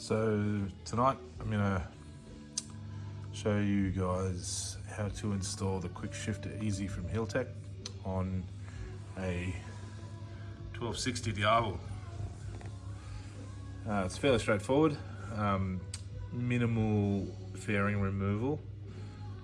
So tonight I'm going to show you guys how to install the quick shifter easy from Healtech on a 1260 Diavel. It's fairly straightforward. Minimal fairing removal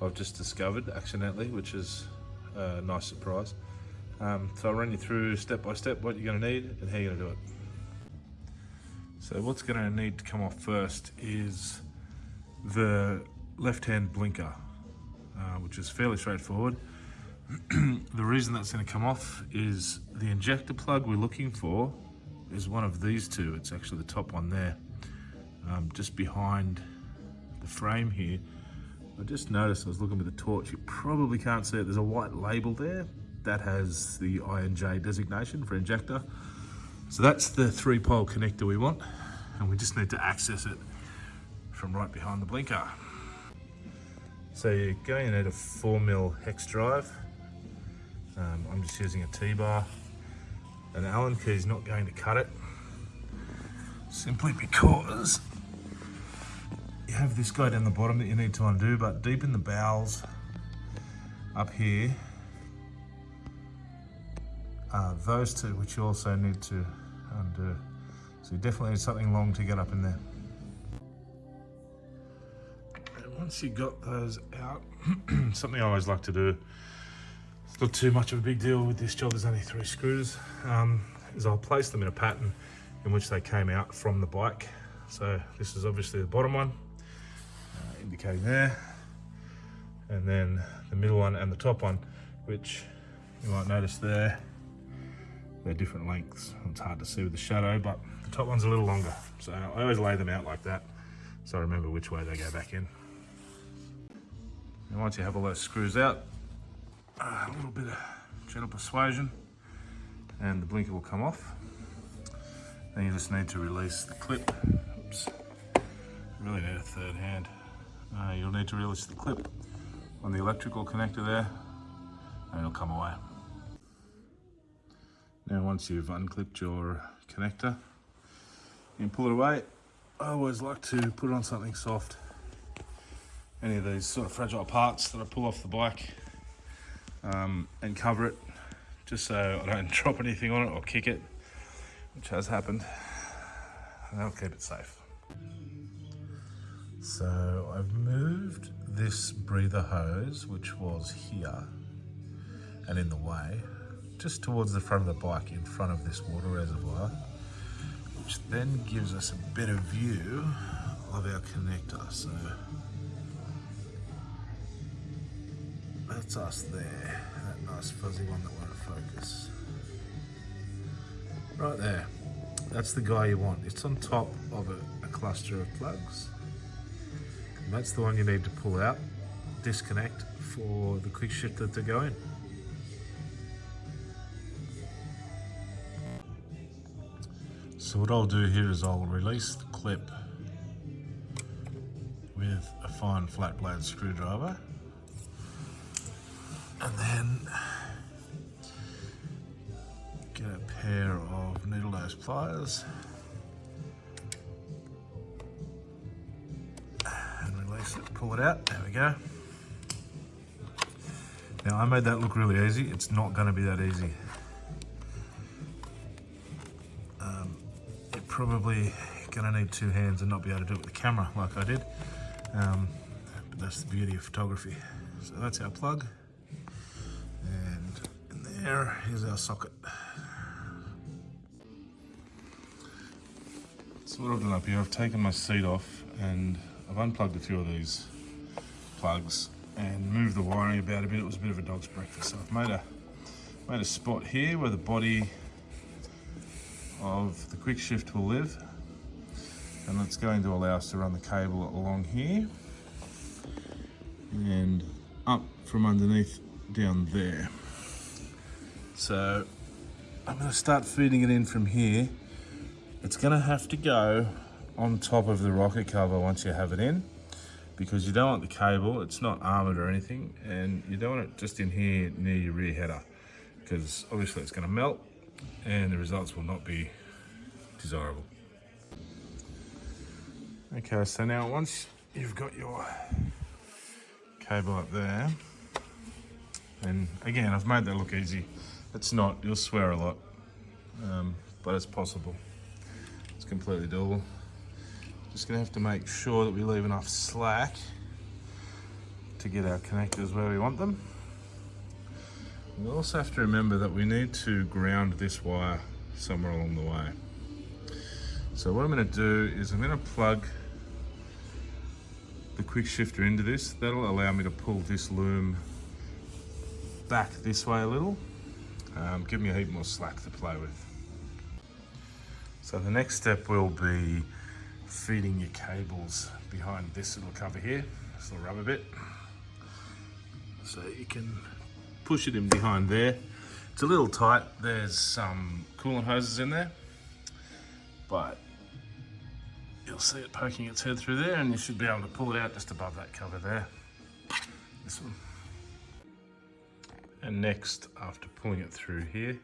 I've just discovered accidentally, which is a nice surprise. So I'll run you through step by step what you're going to need and how you're going to do it. So what's going to need to come off first is the left-hand blinker, which is fairly straightforward. The reason that's going to come off is the injector plug we're looking for is one of these two. It's actually the top one there, just behind the frame here. I just noticed, I was looking with the torch, you probably can't see it, there's a white label there that has the I&J designation for injector. So that's the 3-pole connector we want, and we just need to access it from right behind the blinker. So you're going to need a 4mm hex drive. I'm just using a T-bar. An Allen key is not going to cut it, simply because you have this guy down the bottom that you need to undo, but deep in the bowels up here are those two, which you also need to undo. So you definitely need something long to get up in there. And once you got those out, something I always like to do, it's not too much of a big deal with this job, there's only 3 screws, is I'll place them in a pattern in which they came out from the bike. So this is obviously the bottom one, indicating there, and then the middle one and the top one, which you might notice there, they're different lengths. It's hard to see with the shadow, but the top one's a little longer. So I always lay them out like that, so I remember which way they go back in. And once you have all those screws out, a little bit of gentle persuasion, and the blinker will come off. Then you just need to release the clip. Oops, really need a third hand. You'll need to release the clip on the electrical connector there, and it'll come away. Now once you've unclipped your connector, you can pull it away. I always like to put it on something soft. Any of these sort of fragile parts that I pull off the bike, and cover it, just so I don't drop anything on it or kick it, which has happened, and that'll keep it safe. So I've moved this breather hose, which was here and in the way, just towards the front of the bike in front of this water reservoir, which then gives us a better view of our connector. So that's us there, that nice fuzzy one that won't focus. Right there, that's the guy you want. It's on top of a cluster of plugs. And that's the one you need to pull out, disconnect for the quick shifter to go in. So what I'll do here is I'll release the clip with a fine flat blade screwdriver, and then get a pair of needle nose pliers and release it, pull it out, there we go. Now I made that look really easy, it's not going to be that easy. You're probably going to need 2 hands and not be able to do it with the camera like I did, but that's the beauty of photography. So that's our plug, and in there is our socket. So what I've done up here, I've taken my seat off and I've unplugged a few of these plugs and moved the wiring about a bit. It was a bit of a dog's breakfast. So I've made a spot here where the body of the quick shift will live, and it's going to allow us to run the cable along here and up from underneath down there. So I'm going to start feeding it in from here. It's going to have to go on top of the rocker cover once you have it in, because you don't want the cable, it's not armoured or anything, and you don't want it just in here near your rear header, because obviously it's going to melt and the results will not be desirable. Okay, so now once you've got your cable up there, and again, I've made that look easy. It's not, you'll swear a lot, but it's possible. It's completely doable. Just gonna have to make sure that we leave enough slack to get our connectors where we want them. We also have to remember that we need to ground this wire somewhere along the way. So what I'm gonna do is I'm gonna plug the quick shifter into this. That'll allow me to pull this loom back this way a little, give me a heap more slack to play with. So the next step will be feeding your cables behind this little cover here, this little rubber bit. So you can push it in behind there. It's a little tight, there's some coolant hoses in there, but you'll see it poking its head through there, and you should be able to pull it out just above that cover there. This one. And next, after pulling it through here,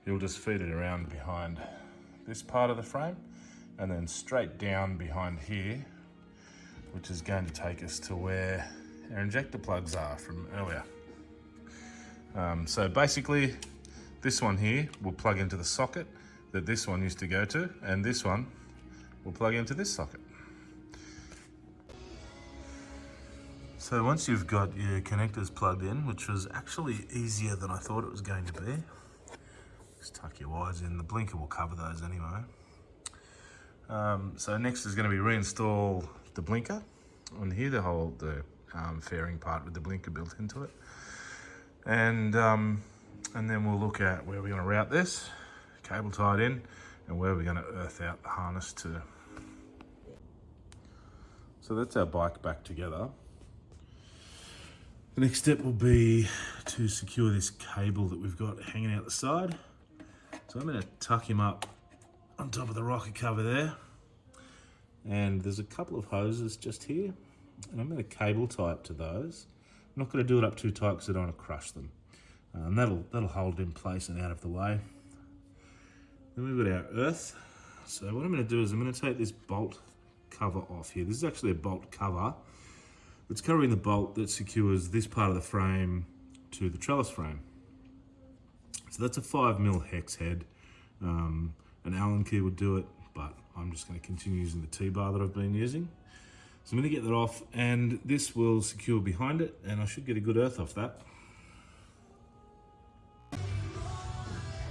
you'll just feed it around behind this part of the frame, and then straight down behind here, which is going to take us to where our injector plugs are from earlier. So basically, this one here will plug into the socket that this one used to go to, and this one will plug into this socket. So once you've got your connectors plugged in, which was actually easier than I thought it was going to be, just tuck your wires in. The blinker will cover those anyway. So next is going to be reinstall the blinker on here, the fairing part with the blinker built into it, and then we'll look at where we're going to route this, cable tied in, and where we're going to earth out the harness to. So that's our bike back together. The next step will be to secure this cable that we've got hanging out the side. So I'm going to tuck him up on top of the rocker cover there. And there's a couple of hoses just here, and I'm going to cable tie it to those. I'm not going to do it up too tight because I don't want to crush them. And that'll hold it in place and out of the way. Then we've got our earth. So what I'm going to do is I'm going to take this bolt cover off here. This is actually a bolt cover. It's covering the bolt that secures this part of the frame to the trellis frame. So that's a 5mm hex head. An Allen key would do it, but I'm just going to continue using the T-bar that I've been using. So I'm going to get that off, and this will secure behind it, and I should get a good earth off that.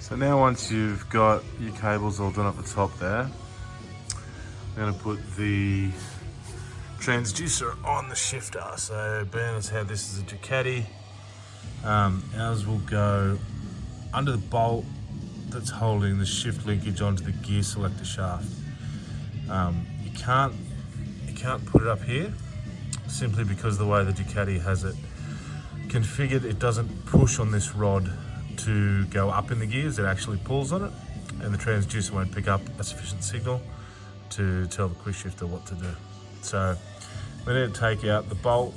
So now once you've got your cables all done up the top there, I'm going to put the transducer on the shifter. So Ben has had, this is a Ducati. Ours will go under the bolt that's holding the shift linkage onto the gear selector shaft. You can't put it up here simply because the way the Ducati has it configured, it doesn't push on this rod to go up in the gears, it actually pulls on it, and the transducer won't pick up a sufficient signal to tell the quick shifter what to do. So we need to take out the bolt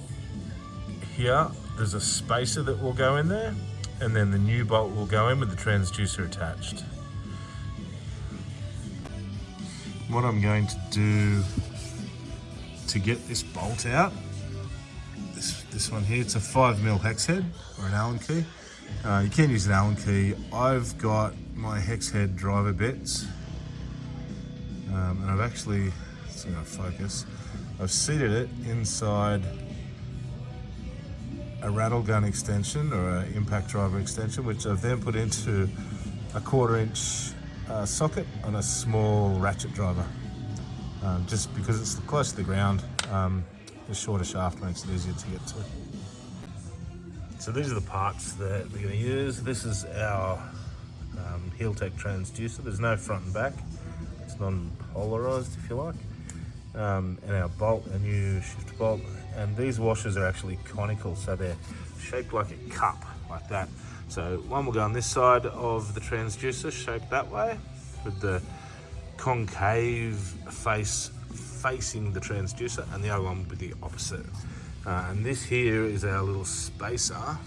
here. There's a spacer that will go in there, and then the new bolt will go in with the transducer attached. What I'm going to do to get this bolt out, this one here, it's a 5mm hex head or an Allen key. You can use an Allen key. I've got my hex head driver bits, and I've actually, it's going to focus, I've seated it inside a rattle gun extension or an impact driver extension, which I've then put into a 1/4-inch socket on a small ratchet driver. Just because it's close to the ground, the shorter shaft makes it easier to get to. So these are the parts that we're going to use. This is our Healtech transducer. There's no front and back. It's non-polarized, if you like. And our bolt, a new shift bolt. And these washers are actually conical, so they're shaped like a cup, like that. So one will go on this side of the transducer, shaped that way, with the concave face facing the transducer, and the other one will be the opposite. And this here is our little spacer.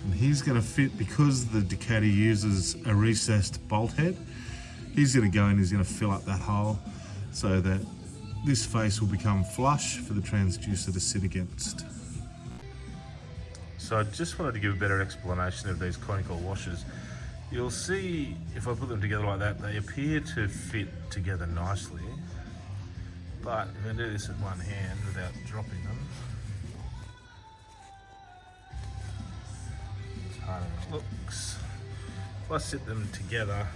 And he's going to fit, because the Ducati uses a recessed bolt head, He's going to go in, he's going to fill up that hole so that this face will become flush for the transducer to sit against. So I just wanted to give a better explanation of these conical washers. You'll see if I put them together like that, they appear to fit together nicely. But if I do this with one hand without dropping them, it's harder than it looks. If I sit them together,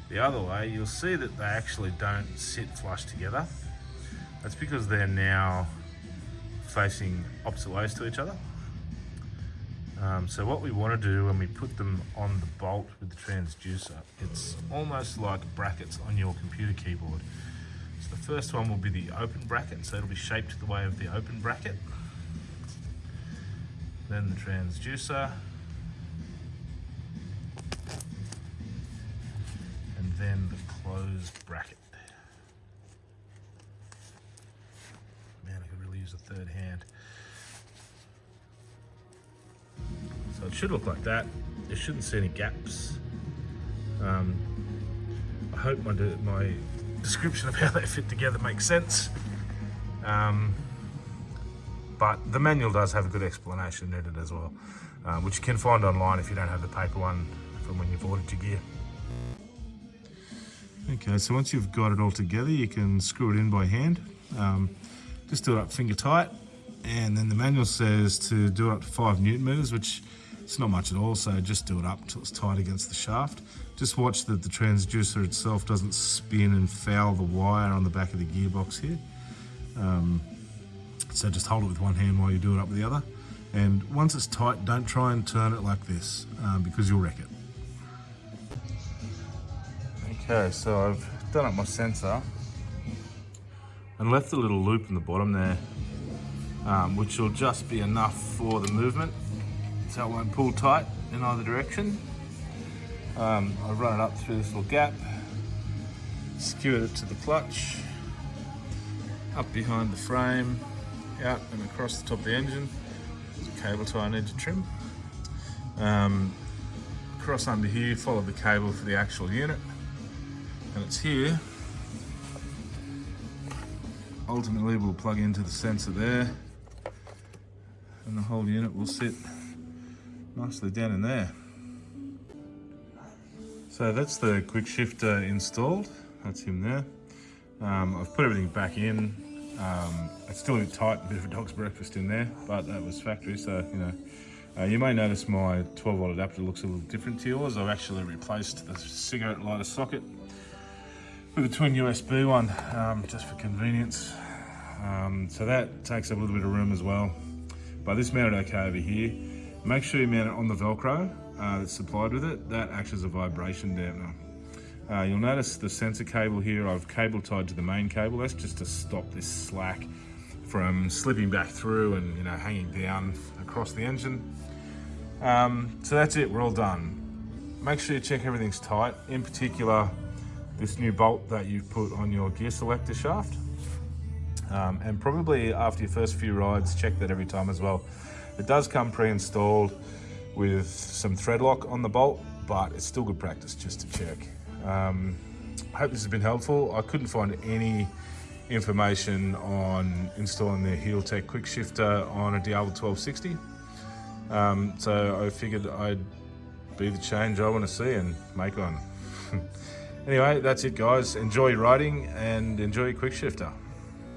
the other way, you'll see that they actually don't sit flush together. That's because they're now facing opposite ways to each other. So what we want to do when we put them on the bolt with the transducer, it's almost like brackets on your computer keyboard. So the first one will be the open bracket, so it'll be shaped the way of the open bracket. Then the transducer. And then the closed bracket. Man, I could really use a third hand. So it should look like that. You shouldn't see any gaps. I hope my description of how they fit together makes sense. But the manual does have a good explanation in it as well, which you can find online if you don't have the paper one from when you've ordered your gear. Okay, so once you've got it all together, you can screw it in by hand. Just do it up finger tight, and then the manual says to do it up to 5 Newton meters, which it's not much at all, so just do it up until it's tight against the shaft. Just watch that the transducer itself doesn't spin and foul the wire on the back of the gearbox here. So just hold it with one hand while you do it up with the other. And once it's tight, don't try and turn it like this, because you'll wreck it. Okay, so I've done up my sensor and left a little loop in the bottom there, which will just be enough for the movement, so it won't pull tight in either direction. I've run it up through this little gap, skewered it to the clutch, up behind the frame, out and across the top of the engine. There's a cable tie I need to trim. Across under here, follow the cable for the actual unit, and it's here. Ultimately we'll plug into the sensor there, and the whole unit will sit nicely down in there. So that's the quick shifter installed. That's him there. I've put everything back in. It's still a bit tight, a bit of a dog's breakfast in there, but that was factory, so you know. You may notice my 12-volt adapter looks a little different to yours. I've actually replaced the cigarette lighter socket with a twin USB one, just for convenience. So that takes up a little bit of room as well. But this mounted okay over here. Make sure you mount it on the Velcro that's supplied with it. That acts as a vibration dampener. You'll notice the sensor cable here, I've cable tied to the main cable. That's just to stop this slack from slipping back through and hanging down across the engine. So that's it, we're all done. Make sure you check everything's tight, in particular this new bolt that you've put on your gear selector shaft. And probably after your first few rides, check that every time as well. It does come pre-installed with some thread lock on the bolt, but it's still good practice just to check. I hope this has been helpful. I couldn't find any information on installing the Healtech quick shifter on a Diavel 1260. So I figured I'd be the change I want to see and make one. Anyway, that's it guys. Enjoy your riding and enjoy your quick shifter.